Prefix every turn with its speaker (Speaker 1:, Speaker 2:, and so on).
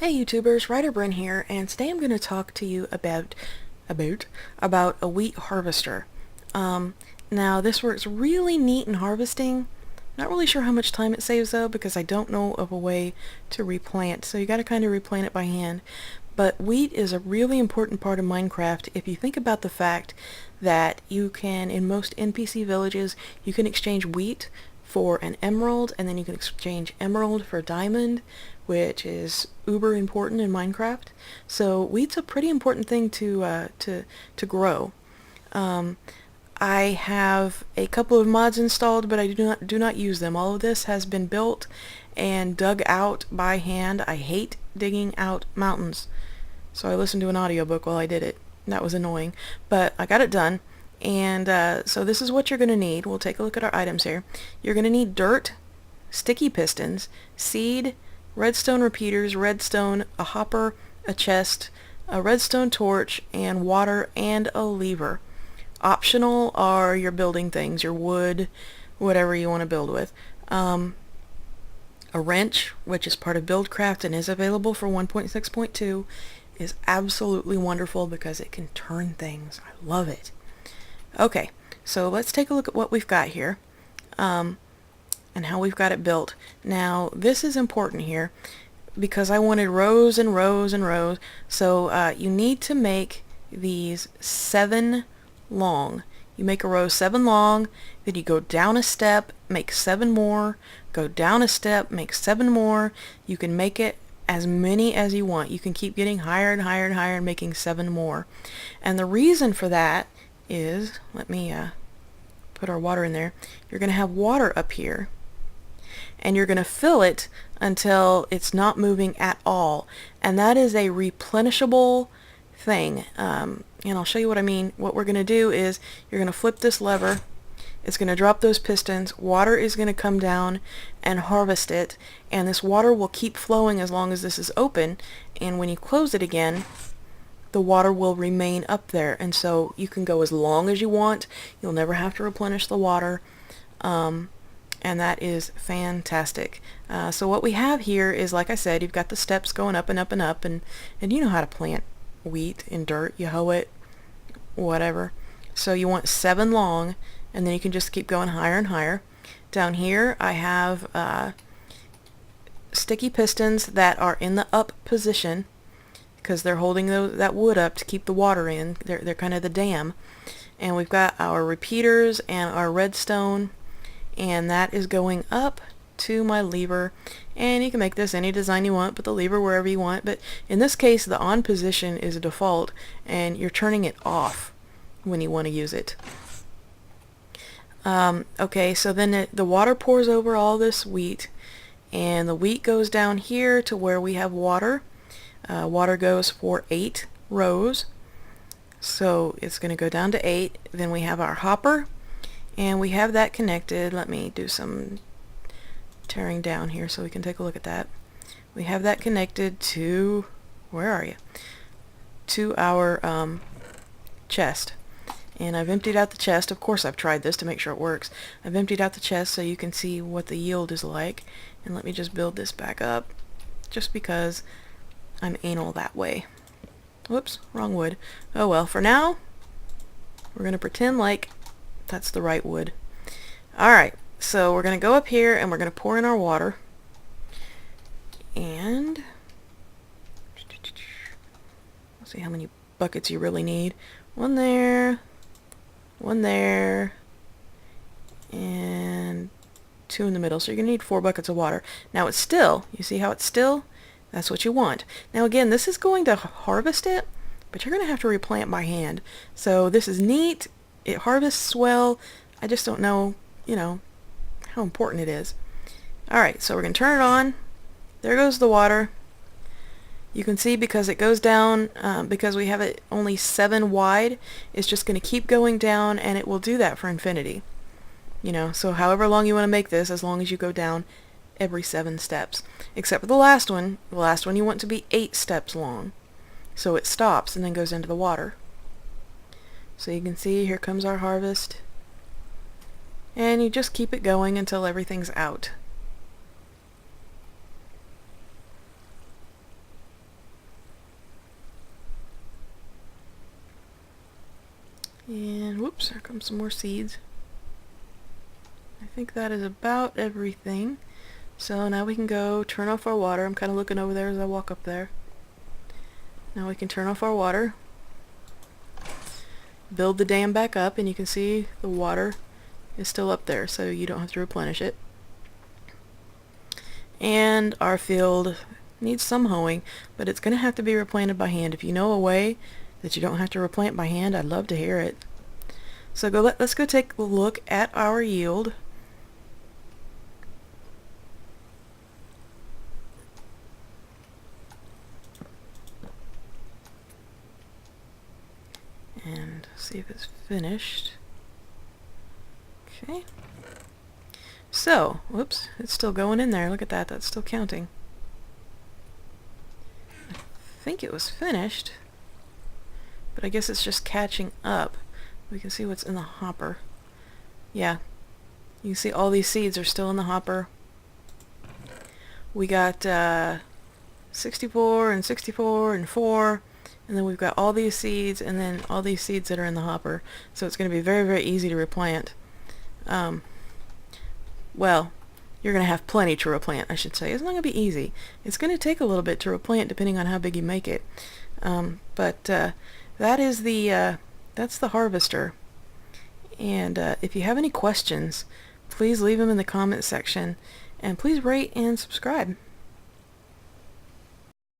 Speaker 1: Hey YouTubers, Ryder Bryn here, and today I'm going to talk to you about a wheat harvester. Now this works really neat in harvesting. Not really sure how much time it saves though, because I don't know of a way to replant, so you got to kind of replant it by hand. But wheat is a really important part of Minecraft if you think about the fact that you can, in most NPC villages, you can exchange wheat for an emerald, and then you can exchange emerald for diamond, which is uber important in Minecraft. So wheat's a pretty important thing to grow. I have a couple of mods installed, but I do not use them. All of this has been built and dug out by hand. I hate digging out mountains, so I listened to an audiobook while I did it. That was annoying, but I got it done. And so this is what you're going to need. We'll take a look at our items here. You're going to need dirt, sticky pistons, seed, redstone repeaters, redstone, a hopper, a chest, a redstone torch, and water, and a lever. Optional are your building things, your wood, whatever you want to build with. A wrench, which is part of Buildcraft and is available for 1.6.2, is absolutely wonderful because it can turn things. I love it. Okay, so let's take a look at what we've got here, and how we've got it built. Now, this is important here because I wanted rows and rows and rows, so you need to make these 7 long. You make a row 7 long, then you go down a step, make 7 more, go down a step, make 7 more. You can make it as many as you want. You can keep getting higher and higher and higher and making 7 more. And the reason for that is, let me put our water in there. You're going to have water up here, and you're going to fill it until it's not moving at all, and that is a replenishable thing. And I'll show you what I mean. What we're going to do is you're going to flip this lever, it's going to drop those pistons, water is going to come down and harvest it, and this water will keep flowing as long as this is open, and when you close it again, the water will remain up there, and so you can go as long as you want. You'll never have to replenish the water, and that is fantastic. So what we have here is, like I said, you've got the steps going up and up and up, and you know how to plant wheat in dirt. You hoe it, whatever. So you want 7 long, and then you can just keep going higher and higher. Down here I have sticky pistons that are in the up position, because they're holding that wood up to keep the water in. They're kind of the dam. And we've got our repeaters and our redstone, and that is going up to my lever. And you can make this any design you want, put the lever wherever you want, but in this case the on position is a default, and you're turning it off when you want to use it. Okay, so then the water pours over all this wheat, and the wheat goes down here to where we have water. Water goes for 8 rows, so it's going to go down to 8. Then we have our hopper, and we have that connected. Let me do some tearing down here so we can take a look at that. We have that connected to, where are you? To our chest. And I've emptied out the chest. Of course I've tried this to make sure it works. I've emptied out the chest so you can see what the yield is like. And let me just build this back up, just because I'm anal that way. Whoops, wrong wood. Oh well, for now, we're going to pretend like that's the right wood. Alright, so we're going to go up here and we're going to pour in our water. And let's see how many buckets you really need. 1 there, 1 there, and 2 in the middle. So you're going to need 4 buckets of water. Now it's still, you see how it's still? That's what you want. Now again, this is going to harvest it, but you're going to have to replant by hand. So this is neat. It harvests well. I just don't know, how important it is. Alright, so we're going to turn it on. There goes the water. You can see because it goes down, because we have it only 7 wide, it's just going to keep going down, and it will do that for infinity. So however long you want to make this, as long as you go down every 7 steps. Except for the last one. The last one you want to be 8 steps long. So it stops and then goes into the water. So you can see here comes our harvest. And you just keep it going until everything's out. And whoops, there comes some more seeds. I think that is about everything. So now we can go turn off our water. I'm kind of looking over there as I walk up there. Now we can turn off our water, build the dam back up, and you can see the water is still up there, so you don't have to replenish it. And our field needs some hoeing, but it's going to have to be replanted by hand. If you know a way that you don't have to replant by hand, I'd love to hear it. So let's go take a look at our yield. And see if it's finished. Okay. So, whoops, it's still going in there. Look at that, that's still counting. I think it was finished, but I guess it's just catching up. We can see what's in the hopper. Yeah, you can see all these seeds are still in the hopper. We got 64 and 64 and 4, and then we've got all these seeds and then all these seeds that are in the hopper. So it's going to be very, very easy to replant. Well, you're going to have plenty to replant, I should say. It's not going to be easy. It's going to take a little bit to replant depending on how big you make it. But that is that's the harvester. And if you have any questions, please leave them in the comment section. And please rate and subscribe.